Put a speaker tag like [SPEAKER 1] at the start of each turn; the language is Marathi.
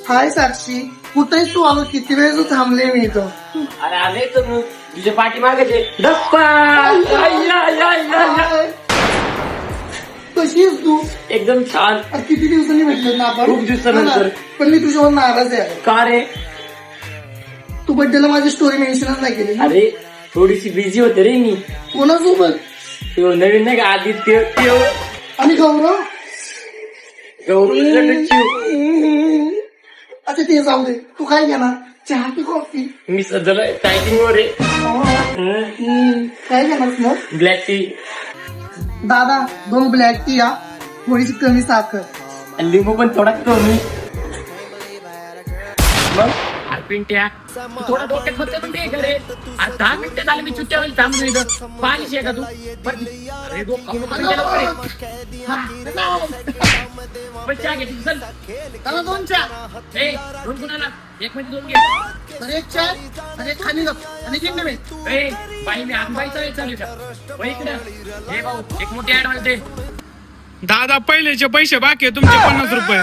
[SPEAKER 1] हाय साक्षी, कुठेच तू आलो? किती वेळ तू थांबले मी इथं.
[SPEAKER 2] अरे आले तर मग तुझ्या पाठी मागायचे धप्पा.
[SPEAKER 1] कशी आहेस तू?
[SPEAKER 2] एकदम छान.
[SPEAKER 1] अरे किती दिवसांनी भेटलो ना आपण.
[SPEAKER 2] खूप दिवसानंतर.
[SPEAKER 1] पण मी तुझ्यावर नाराज आहे.
[SPEAKER 2] का रे?
[SPEAKER 1] तू बड्डेला माझी स्टोरी मेन्शनच नाही केली.
[SPEAKER 2] अरे थोडीशी बिझी होते रे मी.
[SPEAKER 1] कोणासोबत?
[SPEAKER 2] तो नवीन नाही का आदित्य
[SPEAKER 1] आणि गौरव. अच्छा ते जाऊ दे. तू काय घेणार? चहा की कॉफी?
[SPEAKER 2] मी सध्याला टायटिंग वर
[SPEAKER 1] काय घेणार मग?
[SPEAKER 2] Black tea.
[SPEAKER 1] दादा 2 ब्लॅक टी या, थोडीशी कमी साखर.
[SPEAKER 2] लिंबू पण थोडा कमी. मग
[SPEAKER 3] पिंट्या थोडा डोक्यात होतं पण ते करे. 10 मिनिटं झाले मी चुट्ट्या वेळी थांबलो इथं. पाणी आहे का तू? अरे चहा घे चल.
[SPEAKER 1] त्याला 2 चहा.
[SPEAKER 3] 2 कुणाला? एक मध्ये 2 घे.
[SPEAKER 1] अरे 1 चहा आणि 1 खाली आणि 3 नव्हे.
[SPEAKER 3] बाई मी आंबाईचा वेळ चालू का इकडे. हे भाऊ एक मोठी ऍडव्हान्स दे.
[SPEAKER 4] दादा पहिलेचे पैसे बाकी आहे तुमचे 50 रुपये.